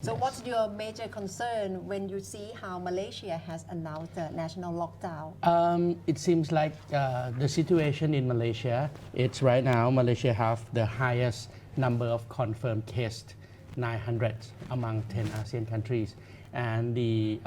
So what's your major concern when you see how Malaysia has announced a national lockdown? It seems like the situation in Malaysia, it's right now, Malaysia have the highest number of confirmed cases, 900 among 10 ASEAN countries. And the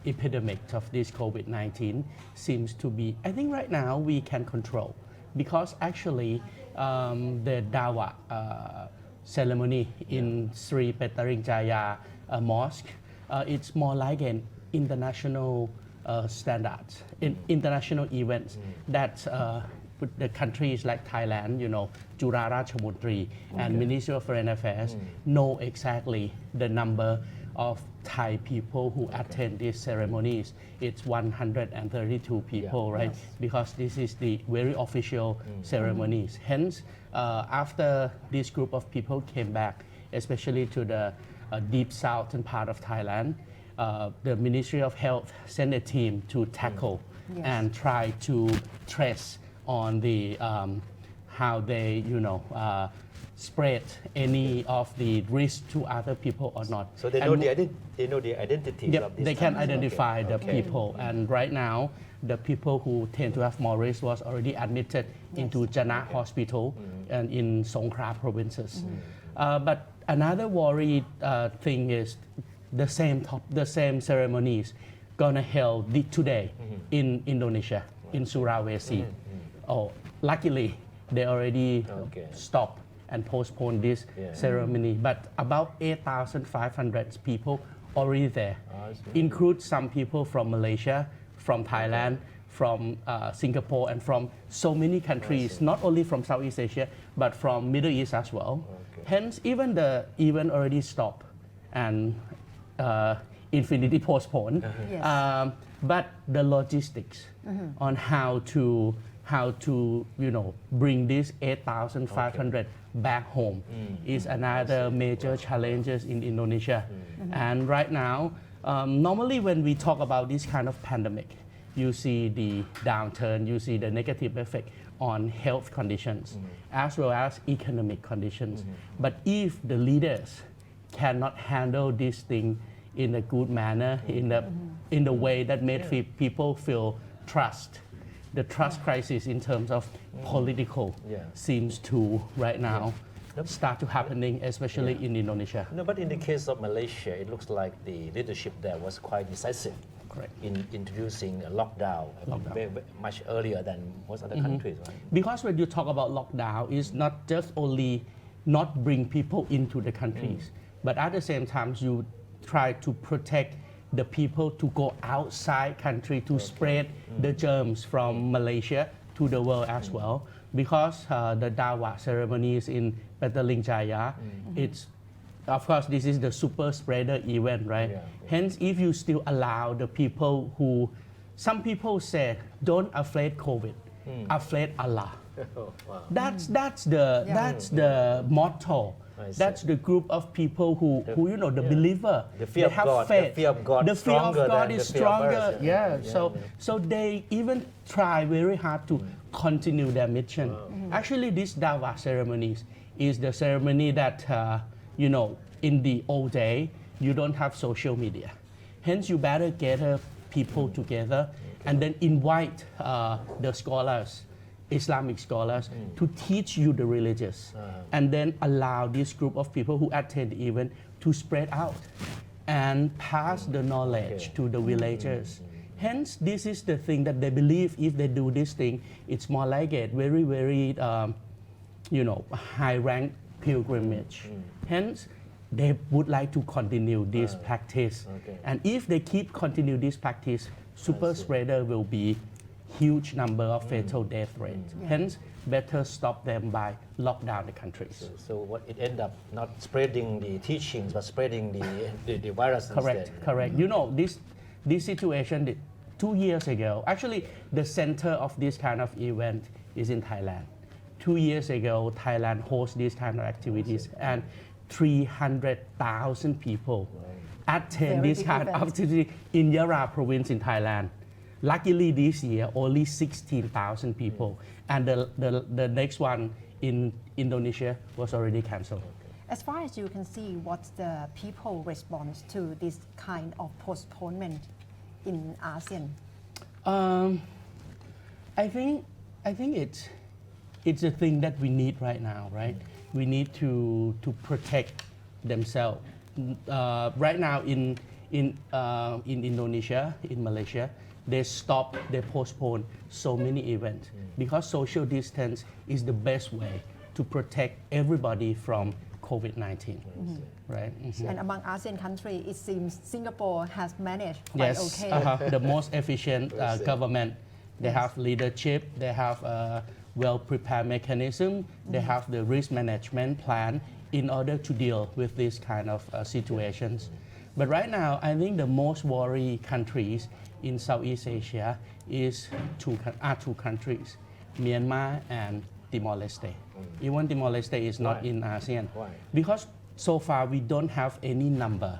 epidemic of this COVID-19 seems to be, I think right now we can control. Because actually the Dawa ceremony in Sri Petaringjaya Mosque, it's more like an international standards, international events that the countries like Thailand, Jura Ratchamontri and Ministry of Foreign Affairs know exactly the number of Thai people who attend these ceremonies. It's 132 people, right? Yes. Because this is the very official ceremonies. Hence, after this group of people came back, especially to the deep southern part of Thailand, the Ministry of Health sent a team to tackle and try to trace on the how they, spread any of the risk to other people or not. So they know the identity of these they can types. identify the people. And right now, the people who tend to have more risk was already admitted into Jannah Hospital and in Songkhla provinces. But another worried thing is the same ceremonies gonna held today in Indonesia, in Sulawesi. Oh, luckily they already stopped and postponed this ceremony. But about 8,500 people already there, include some people from Malaysia, from Thailand, from Singapore, and from so many countries, not only from Southeast Asia, but from Middle East as well. Hence, even the event already stopped and infinity postponed. But the logistics on how to bring these 8,500 back home is another major challenges in Indonesia. And right now, normally when we talk about this kind of pandemic, you see the downturn, you see the negative effect on health conditions as well as economic conditions. But if the leaders cannot handle this thing in a good manner, in the way that made people feel trust, the trust crisis in terms of political seems to right now start to happening, especially in Indonesia. No, but in the case of Malaysia, it looks like the leadership there was quite decisive in introducing a lockdown. Very much earlier than most other countries, right? Because when you talk about lockdown, it's not just only not bring people into the countries, but at the same time you try to protect the people to go outside country to spread the germs from Malaysia to the world as well. Because the Dawa ceremonies in Petalingjaya, it's, of course, this is the super spreader event, right? Hence, if you still allow the people who, some people say, don't afraid COVID, afraid Allah. That's the motto. That's the group of people who the believer. The fear they of have God. faith. The fear of God. The fear of God than is the fear of stronger. others. So they even try very hard to continue their mission. Actually, this Dawa ceremonies is the ceremony that in the old day you don't have social media. Hence, you better gather people together and then invite the scholars. Islamic scholars to teach you the religious and then allow this group of people who attend the event to spread out and pass the knowledge to the villagers. Hence, this is the thing that they believe if they do this thing, it's more like a very, very, high rank pilgrimage. Hence, they would like to continue this practice. And if they continue this practice, super spreader will be huge number of fatal death rates. Hence, better stop them by lock down the countries. So what it end up not spreading the teachings, but spreading the virus instead. Correct. This situation, 2 years ago, actually the center of this kind of event is in Thailand. 2 years ago, Thailand hosts these kind of activities and 300,000 people attend this kind of activity in Yara province in Thailand. Luckily this year, only 16,000 people. And the next one in Indonesia was already cancelled. As far as you can see, what's the people response to this kind of postponement in ASEAN? I think it's a thing that we need right now, right? We need to protect themselves. Right now in Indonesia, in Malaysia, they postpone so many events because social distance is the best way to protect everybody from COVID-19, right? And among ASEAN countries, it seems Singapore has managed quite Yes, okay. the most efficient government. They have leadership, they have a well-prepared mechanism, they have the risk management plan in order to deal with these kind of situations. But right now, I think the most worried countries in Southeast Asia are two countries, Myanmar and Timor-Leste. Even Timor-Leste is not in ASEAN. Why? Because so far we don't have any number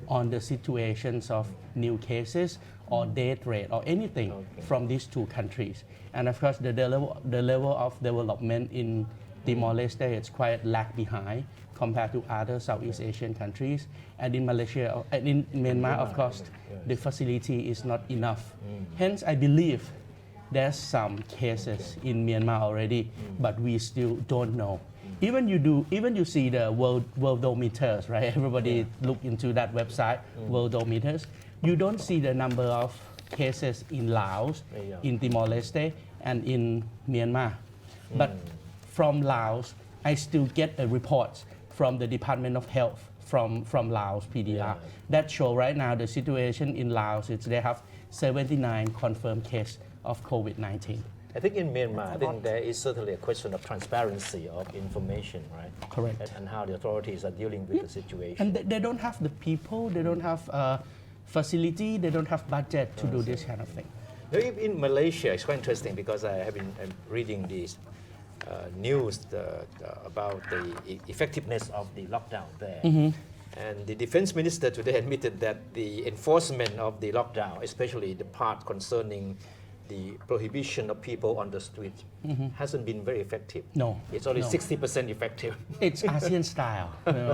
on the situations of new cases or death rate or anything from these two countries. And of course, the level of development in Timor-Leste is quite lag behind compared to other Southeast Asian countries. And in Malaysia and in Myanmar, of course, the facility is not enough. Hence, I believe there's some cases in Myanmar already, but we still don't know. Even you see the worldometers, right? Everybody look into that website, worldometers. You don't see the number of cases in Laos, in Timor-Leste, and in Myanmar. But from Laos, I still get a report from the Department of Health from Laos, PDR, that show right now the situation in Laos is they have 79 confirmed cases of COVID-19. I think in Myanmar, I think there is certainly a question of transparency of information, right? Correct. And how the authorities are dealing with the situation. And they don't have the people, they don't have facility, they don't have budget to do this kind of thing. Now, in Malaysia, it's quite interesting because I have been reading these news about the effectiveness of the lockdown there. And the defense minister today admitted that the enforcement of the lockdown, especially the part concerning the prohibition of people on the street, hasn't been very effective. No. It's only 60% effective. It's ASEAN style.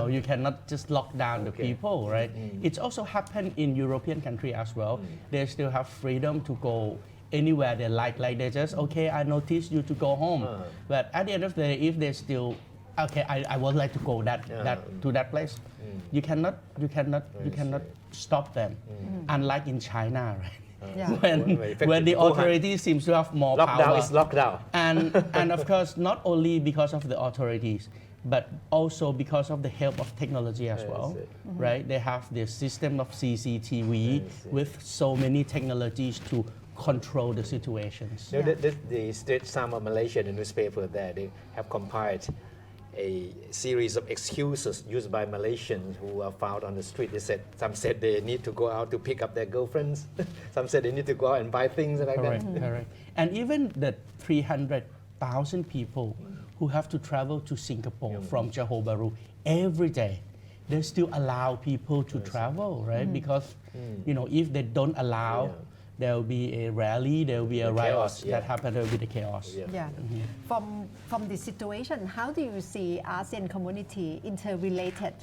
You cannot just lock down the people, right? It's also happened in European country as well. They still have freedom to go anywhere they like they just, okay, I notice you to go home. But at the end of the day, if they still, okay, I would like to go to that place, you cannot stop them. Unlike in China, right? When the authorities seems to have more power. Lockdown is lockdown. And of course, not only because of the authorities, but also because of the help of technology as well, right? They have this system of CCTV with so many technologies to control the situations. You know, the Straits Times of Malaysia, the newspaper there, they have compiled a series of excuses used by Malaysians who are found on the street. Some said they need to go out to pick up their girlfriends. Some said they need to go out and buy things like that. Correct. And even the 300,000 people who have to travel to Singapore from Johor Bahru every day, they still allow people to travel, right? Because if they don't allow, there will be a rally, there will be a riot that happen, there will be the chaos. From the situation, how do you see ASEAN community interrelated?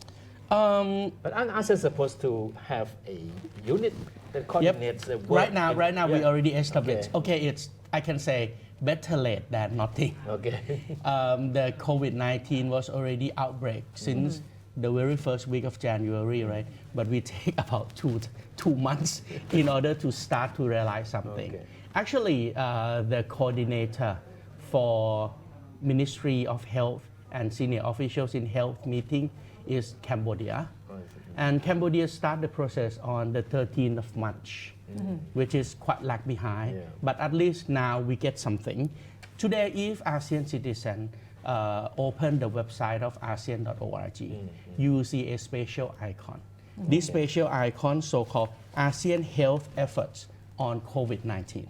But aren't ASEAN supposed to have a unit that coordinates the work? Right now we already established. Okay, I can say better late than nothing. Okay. The COVID-19 was already outbreak since the very first week of January, right? But we take about two months in order to start to realize something. Actually, the coordinator for Ministry of Health and senior officials in health meeting is Cambodia. And Cambodia started the process on the 13th of March, which is quite lag behind. But at least now we get something. Today, if ASEAN citizen open the website of ASEAN.org, you will see a special icon. This special icon, so-called ASEAN Health Efforts on COVID-19.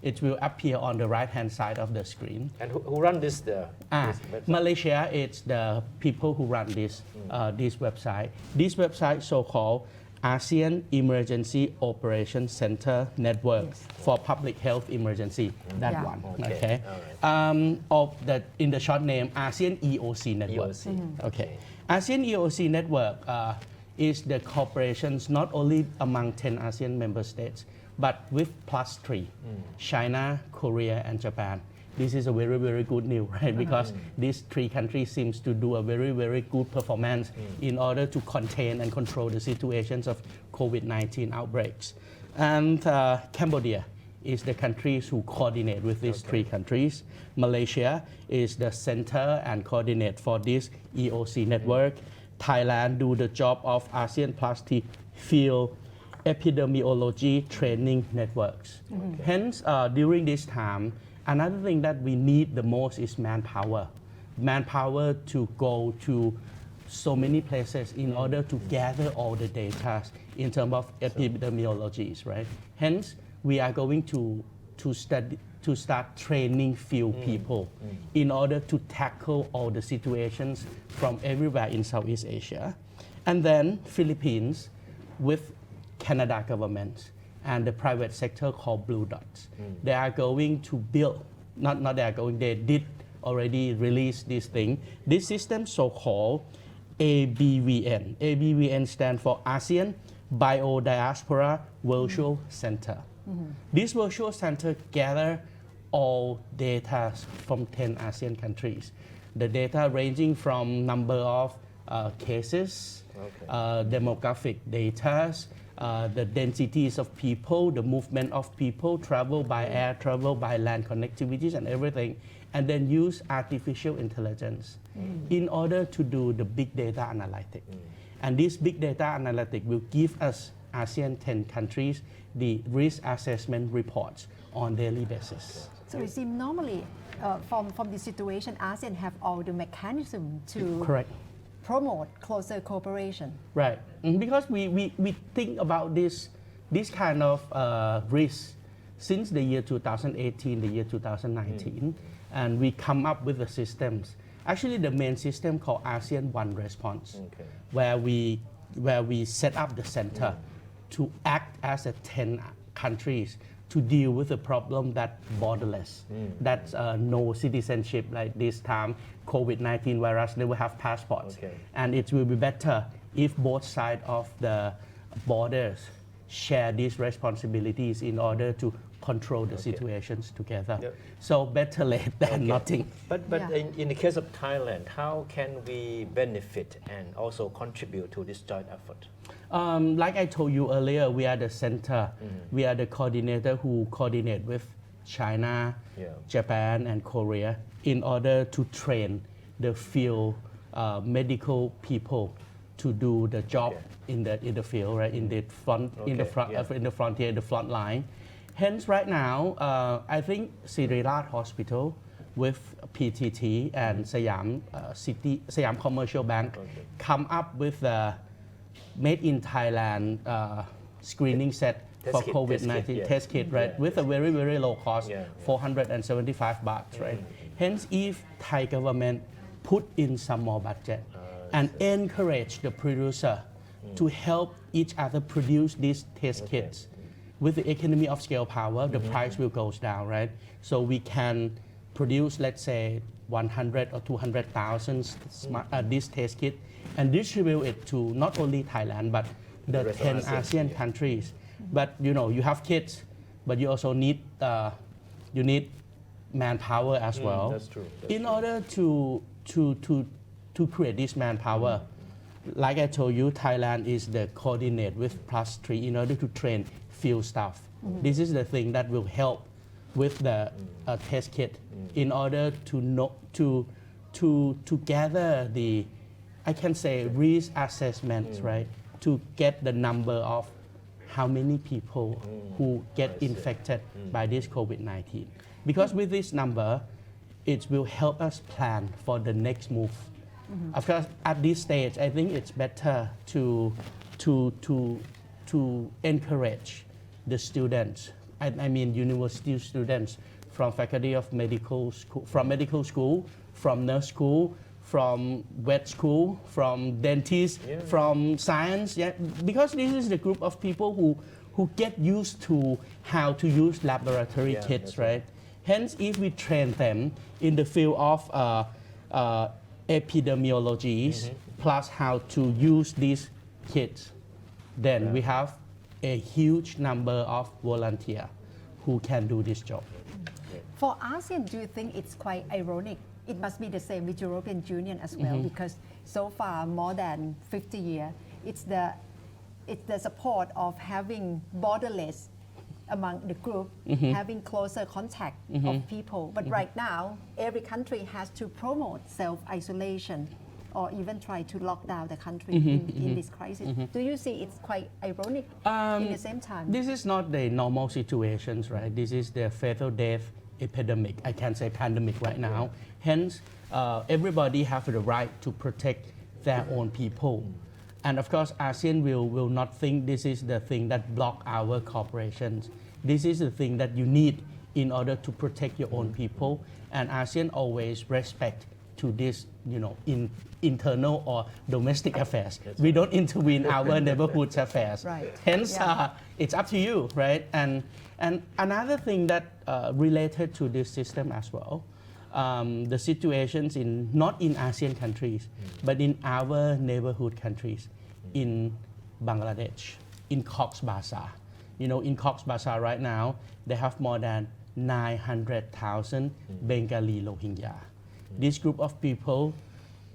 It will appear on the right-hand side of the screen. And who run this website? Malaysia, it's the people who run this website. This website, so-called ASEAN Emergency Operations Center Network for Public Health Emergency. That one. Okay. In the short name, ASEAN EOC Network. Okay. ASEAN EOC network is the corporations not only among 10 ASEAN member states, but with plus 3, China, Korea, and Japan. This is a very, very good news, right? Because these 3 countries seems to do a very, very good performance in order to contain and control the situations of COVID-19 outbreaks. And Cambodia is the countries who coordinate with these 3 countries. Malaysia is the center and coordinate for this EOC network. Thailand do the job of ASEAN Plus T field epidemiology training networks. Hence, during this time, another thing that we need the most is manpower. Manpower to go to so many places in order to gather all the data in terms of epidemiologies, right? Hence, we are going to start training field people in order to tackle all the situations from everywhere in Southeast Asia. And then Philippines with Canada government and the private sector called Blue Dots. They are going to build, not they are going, they did already release this thing. This system so-called ABVN. ABVN stands for ASEAN Biodiaspora Virtual Center. This virtual center gather all data from 10 ASEAN countries. The data ranging from number of cases, demographic data, the densities of people, the movement of people, travel by air, travel by land connectivities and everything, and then use artificial intelligence in order to do the big data analytics. And this big data analytics will give us ASEAN 10 countries the risk assessment reports on daily basis. So it seems normally from the situation, ASEAN have all the mechanism to Correct. promote closer cooperation. Right, because we think about this kind of risk since the year 2018, the year 2019, and we come up with the systems. Actually, the main system called ASEAN One Response, where we set up the center to act as a 10 countries to deal with the problem that borderless, that's no citizenship like this time, COVID-19 virus never have passports. And it will be better if both sides of the borders share these responsibilities in order to control the situations together. So better late than nothing. But in the case of Thailand, how can we benefit and also contribute to this joint effort? Like I told you earlier, we are the center. We are the coordinator who coordinate with China, Japan, and Korea in order to train the field medical people to do the job in the field, right? In the front, in the frontier, the front line. Hence, right now, I think Siriraj Hospital with PTT and Siam Commercial Bank come up with the made in Thailand screening set for COVID-19 test kit, right? With a very, very low cost, 475 baht, right? Hence, if Thai government put in some more budget and encourage the producer to help each other produce these test kits, with the economy of scale power, the price will go down, right? So we can produce, let's say, 100 or 200,000 this test kit and distribute it to not only Thailand, but the 10 ASEAN countries. But you have kids, but you also need manpower as well. That's true. In order to create this manpower, like I told you, Thailand is the coordinate with +3 in order to train field staff. This is the thing that will help with the test kit in order to gather the, I can say, risk assessments, right? To get the number of how many people who get infected by this COVID-19. Because with this number, it will help us plan for the next move. Of course, at this stage, I think it's better to encourage the students, I mean university students from faculty of medical school, from medical school, from nurse school, from vet school, from dentist, from science, because this is the group of people who get used to how to use laboratory kits, right? Hence, if we train them in the field of epidemiology, plus how to use these kits, then we have a huge number of volunteers who can do this job. For ASEAN, do you think it's quite ironic? It must be the same with European Union as well, because so far more than 50 years, it's the support of having borderless among the group, having closer contact of people. But right now, every country has to promote self-isolation or even try to lock down the country in this crisis. Do you see it's quite ironic in the same time? This is not the normal situations, right? This is the fatal death epidemic. I can say pandemic right now. Hence, everybody have the right to protect their own people. And of course, ASEAN will not think this is the thing that block our corporations. This is the thing that you need in order to protect your own people. And ASEAN always respect to this, in internal or domestic affairs. We don't intervene our neighborhood affairs. Right. Hence, it's up to you, right? And another thing that related to this system as well, the situations not in ASEAN countries, but in our neighborhood countries, in Bangladesh, in Cox's Bazar. In Cox's Bazar right now, they have more than 900,000 Bengali Rohingya. This group of people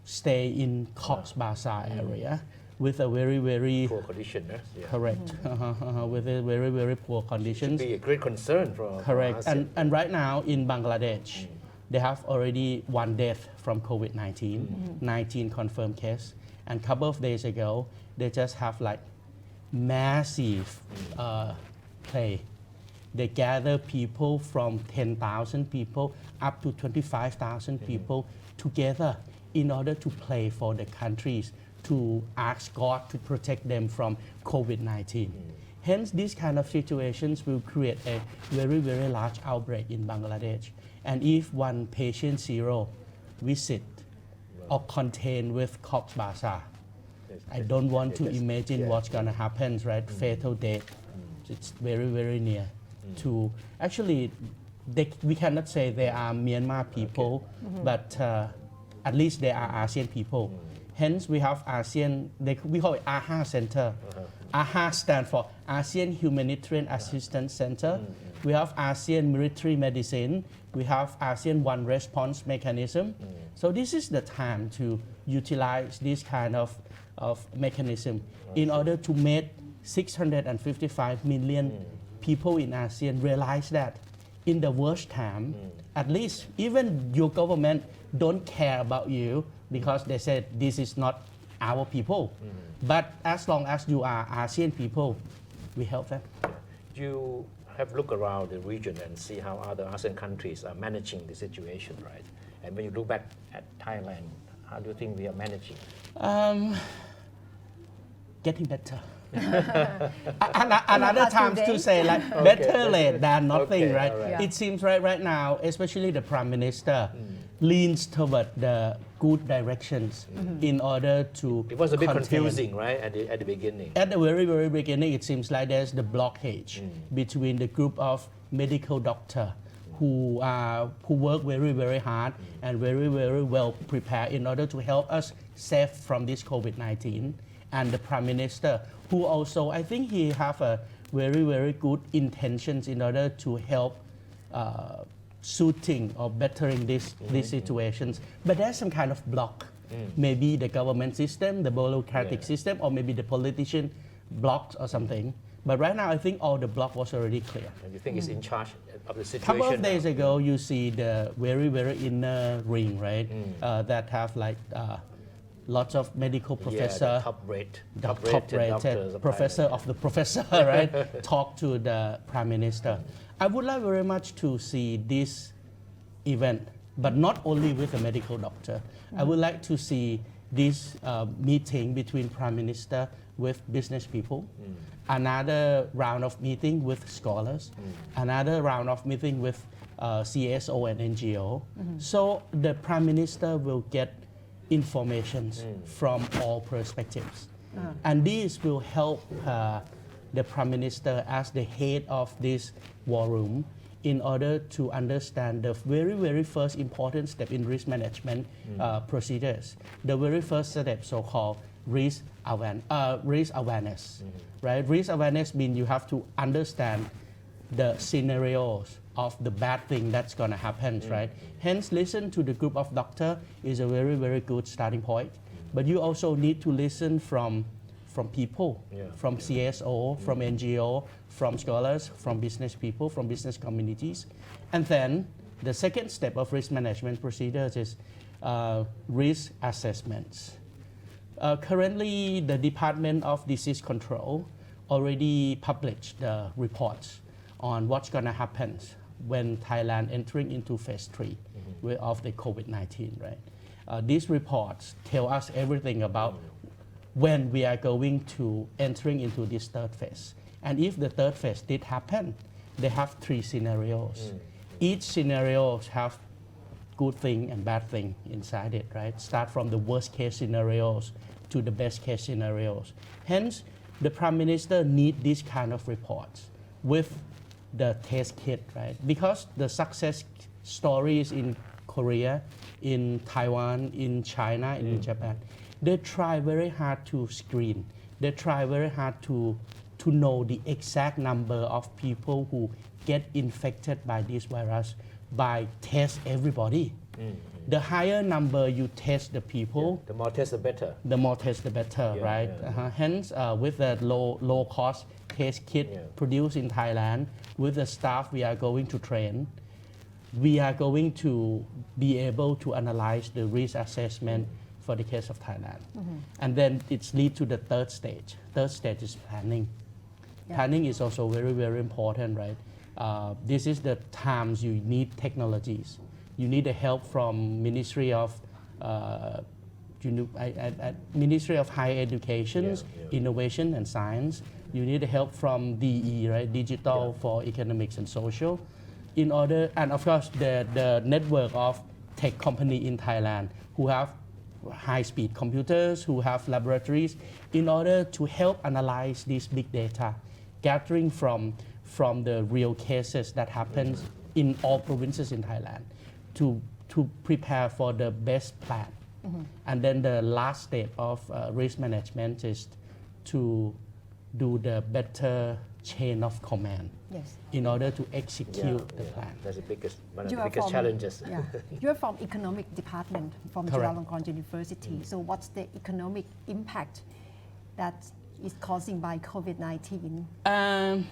stay in Cox's Bazar area with a very, very Poor condition, yeah. correct, with a very, very poor conditions. Should be a great concern for Correct. ASEAN. And right now in Bangladesh, they have already one death from COVID-19, 19 confirmed case. And a couple of days ago, they just have like massive play. They gather people from 10,000 people up to 25,000 people together in order to pray for the countries, to ask God to protect them from COVID-19. Hence, these kind of situations will create a very, very large outbreak in Bangladesh. And if one patient zero visit or contained with Cox's Bazar, I don't want to imagine what's going to happen, right? Fatal death. It's very, very near to. Actually, we cannot say they are Myanmar people, but at least they are ASEAN people. Hence, we have ASEAN, we call it AHA Center. AHA stands for ASEAN Humanitarian Assistance Center. We have ASEAN Military Medicine. We have ASEAN One Response Mechanism. So this is the time to utilize this kind of mechanism in order to make 655 million people in ASEAN realize that in the worst time, at least even your government don't care about you because they said this is not our people. But as long as you are ASEAN people, we help them. You have looked around the region and see how other ASEAN countries are managing the situation, right? And when you look back at Thailand, how do you think we are managing? Getting better. Another times to say like better late than nothing, right? Right. It seems right now, especially the Prime Minister leans toward the good directions in order to It was a bit contain. confusing, right, at the beginning. At the very, very beginning, it seems like there's the blockage between the group of medical doctor who work very, very hard and very, very well prepared in order to help us save from this COVID-19, and the Prime Minister, who also, I think he have a very, very good intentions in order to help suiting or bettering these situations. But there's some kind of block. Maybe the government system, the bureaucratic system, or maybe the politician blocks or something. But right now, I think all the block was already clear. And you think it's in charge of the A situation? couple of days now? ago, you see the very, very inner ring, right? That have like lots of medical professor, the top-rated top-rated professor of the professor, right? Talk to the Prime Minister. I would like very much to see this event, but not only with a medical doctor. I would like to see this meeting between Prime Minister with business people, another round of meeting with scholars, another round of meeting with CSO and NGO. So the Prime Minister will get information from all perspectives. And this will help the Prime Minister as the head of this war room in order to understand the very first important step in risk management procedures. The very first step, so-called risk awareness, right? Risk awareness means you have to understand the scenarios of the bad thing that's going to happen, right? Hence, listen to the group of doctor is a very good starting point. But you also need to listen from people, from CSO, from NGO, from scholars, from business people, from business communities. And then the second step of risk management procedures is risk assessments. Currently, the Department of Disease Control already published the reports on what's going to happen when Thailand entering into phase 3 of the COVID-19, right? These reports tell us everything about when we are going to entering into this third phase. And if the third phase did happen, they have 3 scenarios. Each scenario have good thing and bad thing inside it, right? Start from the worst case scenarios to the best case scenarios. Hence, the Prime Minister need this kind of reports with the test kit, right? Because the success stories in Korea, in Taiwan, in China, and in Japan, they try very hard to screen. They try very hard to know the exact number of people who get infected by this virus by test everybody. The higher number you test the people, the more test the better. The more test the better, right? Hence, with the low cost test kit produced in Thailand, with the staff we are going to train, we are going to be able to analyze the risk assessment for the case of Thailand. And then it leads to the third stage. Third stage is planning. Planning is also very important, right? This is the times you need technologies. You need the help from Ministry of Ministry of Higher Education, Innovation and Science. You need the help from DE, right? Digital for Economics and Social. In order, and of course, the network of tech company in Thailand who have high-speed computers, who have laboratories, in order to help analyze this big data, gathering from the real cases that happens in all provinces in Thailand, to prepare for the best plan. And then the last step of risk management is to do the better chain of command in order to execute the plan. That's one of the biggest challenges. You're from economic department from Chulalongkorn University. So what's the economic impact that is causing by COVID-19?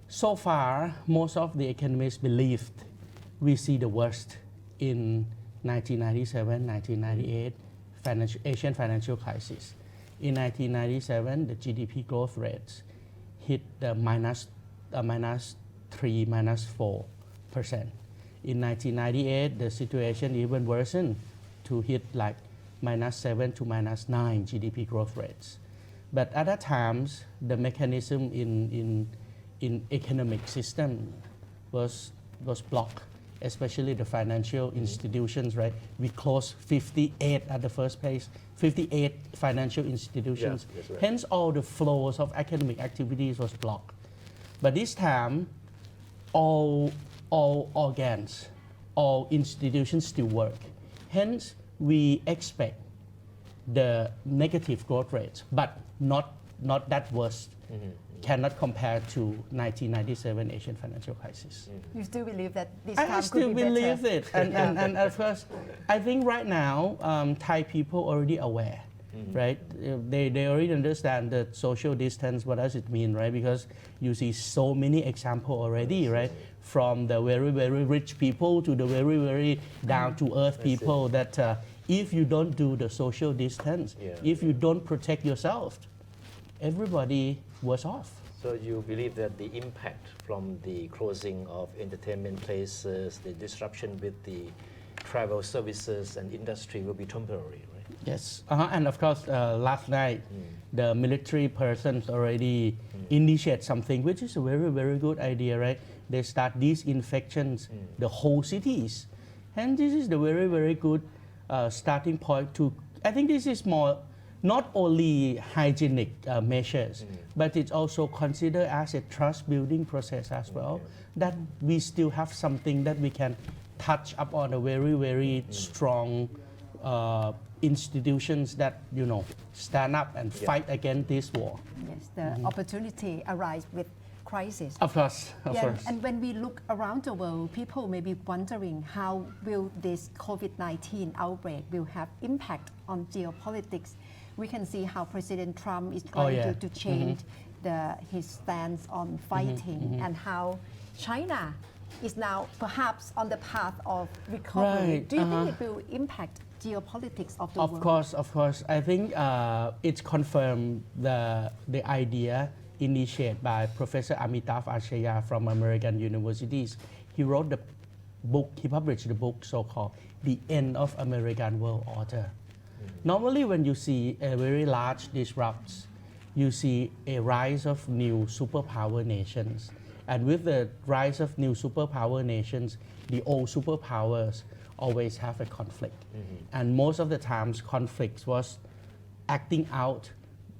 So far, most of the economists believed we see the worst in 1997, 1998 Asian financial crisis. In 1997, the GDP growth rates hit the -3, -4%. In 1998, the situation even worsened to hit like -7 to -9 GDP growth rates. But at that times, the mechanism in economic system was blocked, especially the financial institutions, right? We closed 58 at the first place, 58 financial institutions. Right. Hence, all the flows of economic activities was blocked. But this time, all organs, all institutions still work. Hence, we expect the negative growth rates, but not that worse. Cannot compare to 1997 Asian financial crisis. You still believe that this time I still could be believe better? it, and of course, I think right now Thai people already aware, right? They already understand the social distance. What does it mean, right? Because you see so many examples already, right? From the very rich people to the very down to earth people. That if you don't do the social distance, if you don't protect yourself, everybody was off. So you believe that the impact from the closing of entertainment places, the disruption with the travel services and industry will be temporary, right? Yes, and of course, last night, the military persons already initiate something, which is a very good idea, right? They start disinfections, the whole cities. And this is the very good starting point to, I think this is more not only hygienic measures, but it's also considered as a trust building process as well, that we still have something that we can touch upon a very, very strong institutions that, stand up and fight against this war. Yes, the opportunity arise with crisis. Of course, of Yeah, course. and when we look around the world, people may be wondering how will this COVID-19 outbreak will have impact on geopolitics. We can see how President Trump is going to change his stance on fighting, and how China is now perhaps on the path of recovery. Right, Do you think it will impact geopolitics of the world? Of course. I think it's confirmed the idea initiated by Professor Amitav Achaya from American universities. He wrote the book, he published the book so-called The End of American World Order. Normally when you see a very large disrupts, you see a rise of new superpower nations. And with the rise of new superpower nations, the old superpowers always have a conflict. And most of the times conflicts was acting out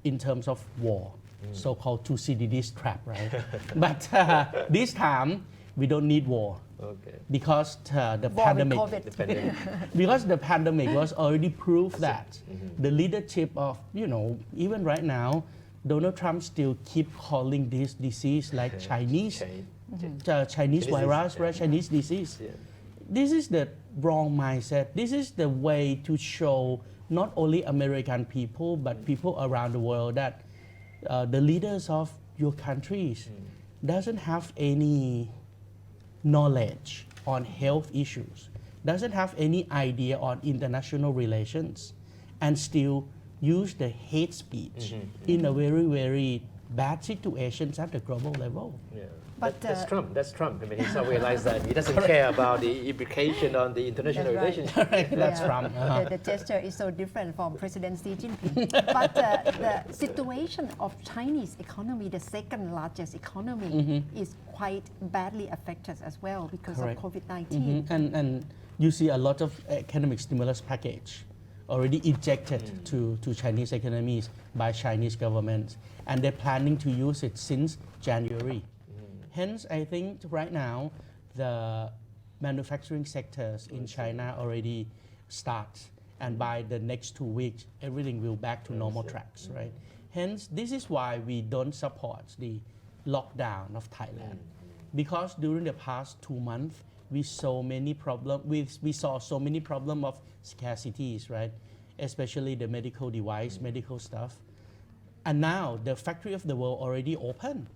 in terms of war, so-called Thucydides trap, right? But this time, we don't need war. Because the War with pandemic, COVID. because the pandemic was already proof that the leadership of, even right now, Donald Trump still keep calling this disease like Chinese virus, right? Chinese disease. This is the wrong mindset. This is the way to show not only American people, but people around the world that the leaders of your countries doesn't have any knowledge on health issues, doesn't have any idea on international relations, and still use the hate speech in a very, very bad situations at the global level. But, that's Trump. That's Trump. I mean, he's not realized that he doesn't care about the implication on the international relationship. That's Trump. The gesture is so different from President Xi Jinping. But the situation of Chinese economy, the second largest economy, is quite badly affected as well because of COVID-19. And you see a lot of economic stimulus package already ejected to Chinese economies by Chinese governments, and they're planning to use it since January. Hence, I think right now, the manufacturing sectors in China already start, and by the next 2 weeks, everything will back to normal tracks, right? Hence, this is why we don't support the lockdown of Thailand, because during the past 2 months, we saw many problems. We saw so many problems of scarcities, right? Especially the medical device, medical stuff. And now the factory of the world already open.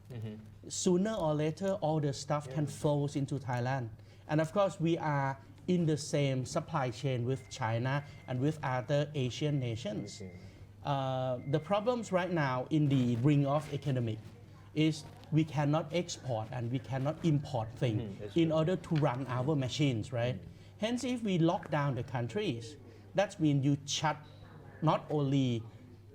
Sooner or later, all the stuff can flow into Thailand. And of course, we are in the same supply chain with China and with other Asian nations. The problems right now in the ring of economic is we cannot export and we cannot import things in order to run our machines, right? Hence, if we lock down the countries, that means you shut not only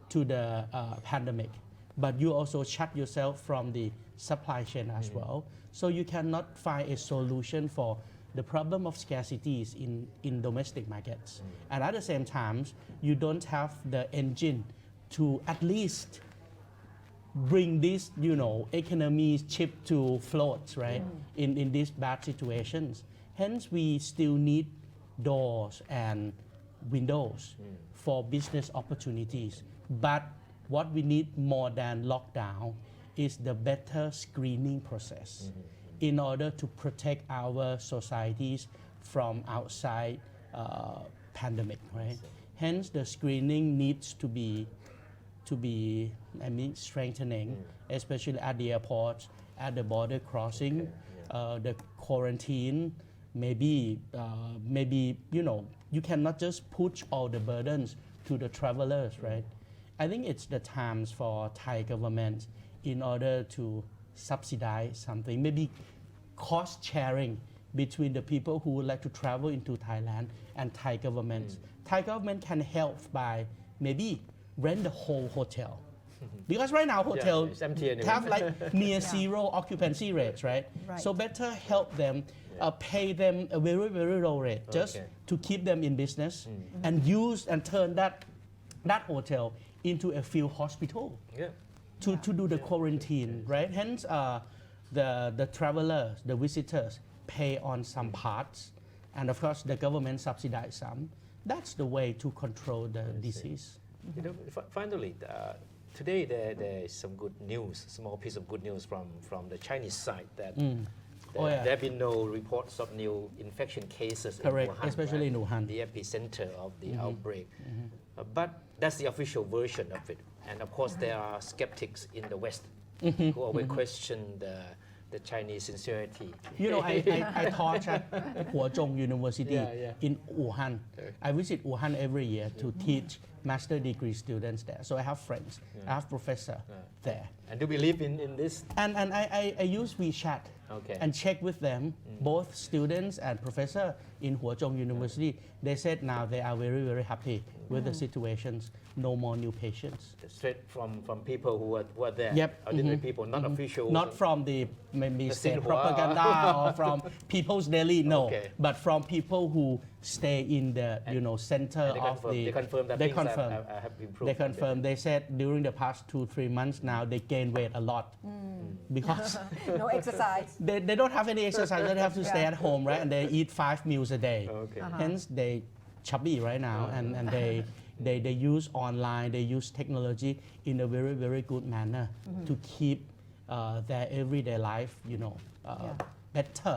to the pandemic, but you also shut yourself from the supply chain as well. So you cannot find a solution for the problem of scarcities in domestic markets. And at the same time, you don't have the engine to at least bring this, economy ship to float, right? In these bad situations. Hence, we still need doors and windows for business opportunities. But what we need more than lockdown is the better screening process in order to protect our societies from outside pandemic, right? Hence, the screening needs to be strengthening, especially at the airports, at the border crossing, the quarantine. Maybe you cannot just push all the burdens to the travelers, right? I think it's the times for Thai government in order to subsidize something, maybe cost sharing between the people who would like to travel into Thailand and Thai government. Thai government can help by maybe rent the whole hotel. Because right now hotels it's empty anyway. have like near zero occupancy rates, right? So better help them, pay them a very, very low rate just to keep them in business and use and turn that hotel into a field hospital Yeah. to do the quarantine, right? Hence, the travelers, the visitors pay on some parts, and of course, the government subsidize some. That's the way to control the disease. You know, finally, today there is some good news, small piece of good news from the Chinese side that, there have been no reports of new infection cases Correct, in Wuhan, especially in Wuhan. the epicenter of the outbreak. But that's the official version of it. And of course, there are skeptics in the West who always question the Chinese sincerity. You know, I taught at Huazhong University Yeah. in Wuhan. I visit Wuhan every year to teach master degree students there. So I have friends, I have professor there. And do you believe in this? And I use WeChat and check with them, both students and professor in Huazhong University. They said now they are very, very happy with the situations. No more new patients. Straight from people who are there? Yep. Ordinary people, not officials? Not from the maybe The state Xinhua. propaganda or from People's Daily, no. Okay. But from people who stay in the center And of the. they confirm that they things confirm. have improved. They confirm. They said during the past 2-3 months now they gain weight a lot because No exercise. they don't have any exercise. They have to stay at home, right? And they eat 5 meals a day. Okay. Hence they chubby right now, and they use online, they use technology in a very, very good manner to keep their everyday life, better.